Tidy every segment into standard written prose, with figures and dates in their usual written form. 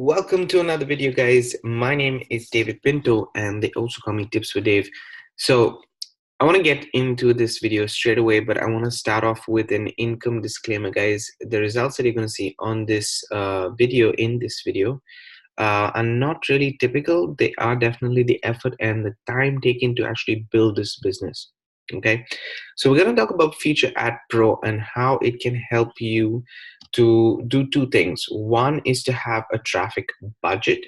Welcome to another video, guys. My name is David Pinto, and they also call me Tips with Dave. So I want to get into this video straight away, but I want to start off with an income disclaimer, guys. The results that you're going to see on this video, are not really typical. They are definitely the effort and the time taken to actually build this business. Okay, so we're going to talk about Future AdPro and how it can help you to do two things. One is to have a traffic budget,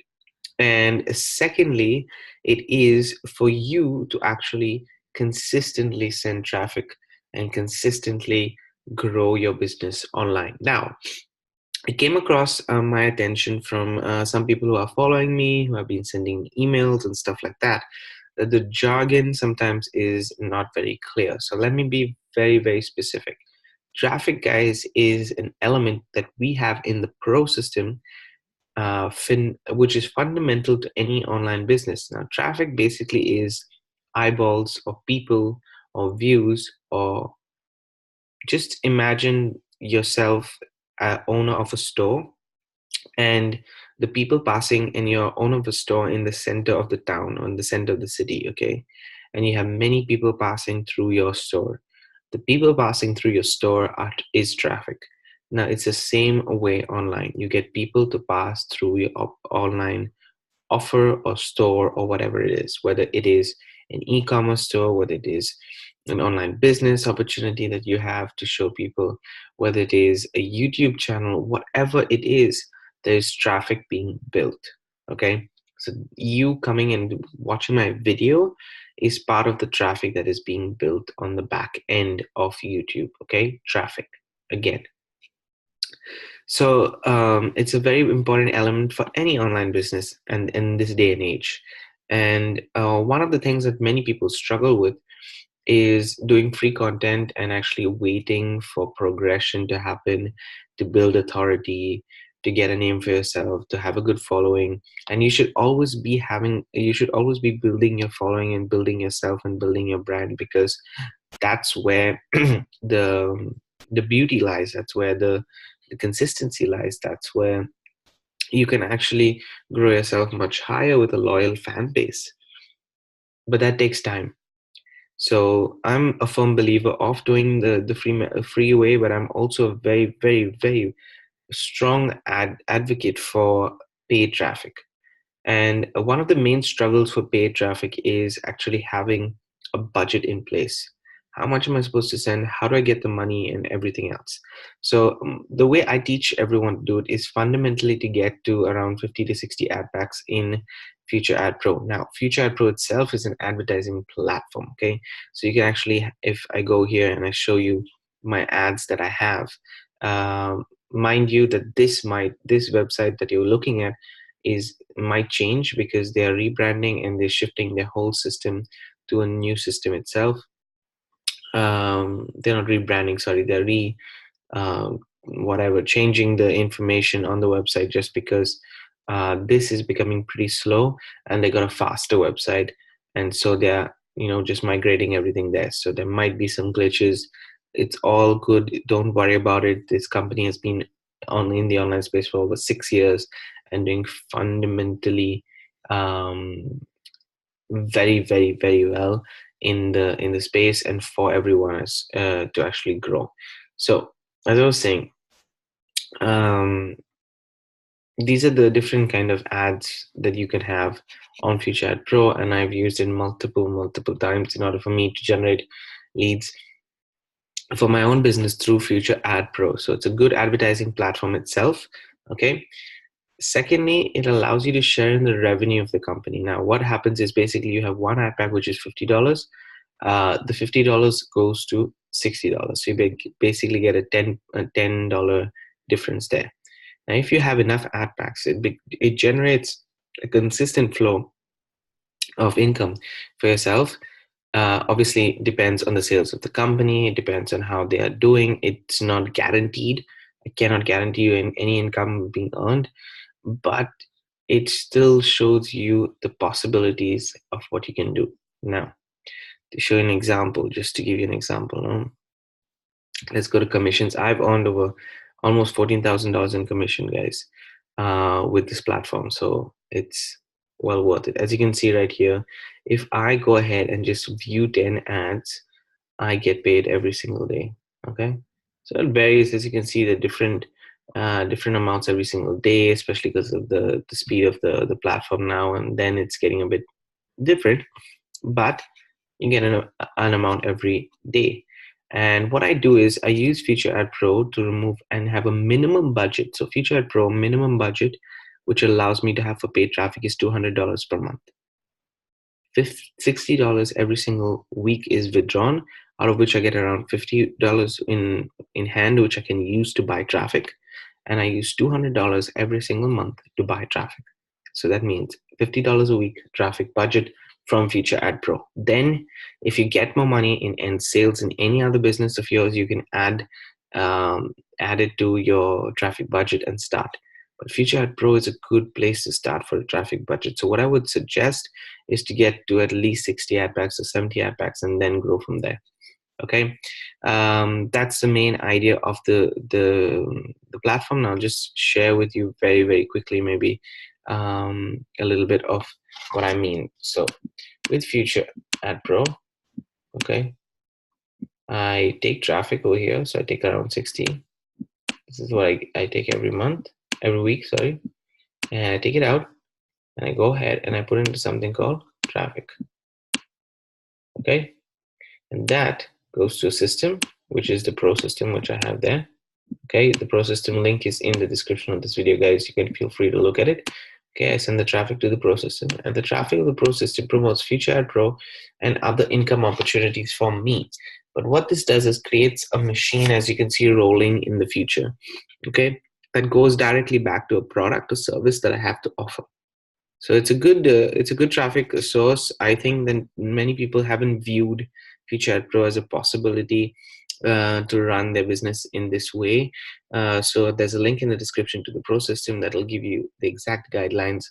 and secondly, it is for you to actually consistently send traffic and consistently grow your business online. Now, it came across my attention from some people who are following me, who have been sending emails and stuff like that. The jargon sometimes is not very clear. So let me be very, very specific. Traffic, guys, is an element that we have in the pro system, which is fundamental to any online business. Now, traffic basically is eyeballs or people or views, or just imagine yourself owner of a store, and the people passing in your owner of a store in the center of the town or in the center of the city, okay? And you have many people passing through your store. The people passing through your store is traffic. Now, it's the same way online. You get people to pass through your online offer or store or whatever it is, whether it is an e-commerce store, whether it is an online business opportunity that you have to show people, whether it is a YouTube channel, whatever it is, there's traffic being built. Okay, so you coming and watching my video is part of the traffic that is being built on the back end of YouTube. Okay, traffic again. So it's a very important element for any online business and in this day and age. And one of the things that many people struggle with is doing free content and actually waiting for progression to happen, to build authority, to get a name for yourself, to have a good following. And you should always be building your following and building yourself and building your brand, because that's where the beauty lies. That's where the consistency lies. That's where you can actually grow yourself much higher with a loyal fan base. But that takes time. So I'm a firm believer of doing the free way, but I'm also a very, very, very strong advocate for paid traffic. And one of the main struggles for paid traffic is actually having a budget in place. How much am I supposed to send? How do I get the money and everything else? So the way I teach everyone to do it is fundamentally to get to around 50 to 60 ad packs in Future AdPro. Now, Future AdPro itself is an advertising platform, okay? So you can actually, if I go here and I show you my ads that I have, mind you that this website that you're looking at might change because they are rebranding and they're shifting their whole system to a new system itself. They're not rebranding, sorry, they're changing the information on the website, just because this is becoming pretty slow and they got a faster website, and so they're just migrating everything there. So there might be some glitches. It's all good, don't worry about it. This company has been in the online space for over 6 years and doing fundamentally very, very, very well in the space and for everyone to actually grow. So as I was saying, these are the different kind of ads that you can have on Future AdPro, and I've used it multiple times in order for me to generate leads for my own business through Future AdPro. So it's a good advertising platform itself. Okay. Secondly, it allows you to share in the revenue of the company. Now, what happens is basically you have one ad pack, which is $50. The $50 goes to $60. So you basically get a $10 difference there. Now, if you have enough ad packs, it generates a consistent flow of income for yourself. Obviously, it depends on the sales of the company. It depends on how they are doing. It's not guaranteed. I cannot guarantee you any income being earned, but it still shows you the possibilities of what you can do. Now, to show you an example, just to give you an example, let's go to commissions. I've earned over almost $14,000 in commission, guys. with this platform. So it's well worth it. As you can see right here, if I go ahead and just view 10 ads, I get paid every single day. Okay, so it varies. As you can see, the different amounts every single day, especially because of the speed of the platform now, and then it's getting a bit different, but you get an amount every day. And what I do is I use Future AdPro to remove and have a minimum budget. So Future AdPro minimum budget, which allows me to have for paid traffic, is $200 per month. $60 every single week is withdrawn, out of which I get around $50 in hand, which I can use to buy traffic. And I use $200 every single month to buy traffic. So that means $50 a week traffic budget from Future AdPro. Then if you get more money in sales in any other business of yours, you can add it to your traffic budget and start. But Future AdPro is a good place to start for a traffic budget. So what I would suggest is to get to at least 60 ad packs or 70 ad packs and then grow from there. Okay, that's the main idea of the platform. Now I'll just share with you very, very quickly, maybe a little bit of what I mean. So with Future AdPro, okay, I take traffic over here. So I take around 60. This is what I take every week, sorry. And I take it out and I go ahead and I put it into something called traffic. Okay, and that goes to a system, which is the Pro system, which I have there. Okay, the Pro system link is in the description of this video, guys. You can feel free to look at it. Okay, I send the traffic to the Pro system, and the traffic of the Pro system promotes Future AdPro and other income opportunities for me. But what this does is creates a machine, as you can see, rolling in the future. Okay, that goes directly back to a product or service that I have to offer. So it's a good traffic source. I think that many people haven't viewed Future AdPro as a possibility to run their business in this way. So there's a link in the description to the Pro system that will give you the exact guidelines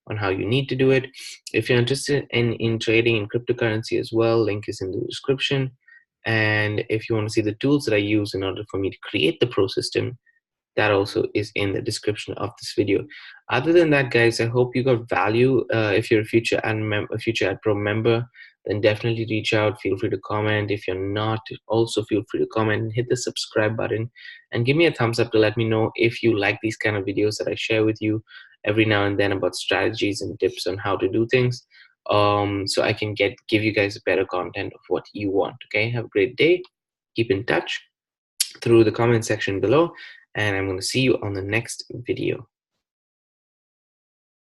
on how you need to do it. If you're interested in trading in cryptocurrency as well, link is in the description. And if you want to see the tools that I use in order for me to create the Pro system, that also is in the description of this video. Other than that, guys, I hope you got value. If you're a Future AdPro member, then definitely reach out. Feel free to comment. If you're not, also feel free to comment and hit the subscribe button and give me a thumbs up to let me know if you like these kind of videos that I share with you every now and then about strategies and tips on how to do things, so I can give you guys better content of what you want. Okay, have a great day. Keep in touch through the comment section below, and I'm going to see you on the next video.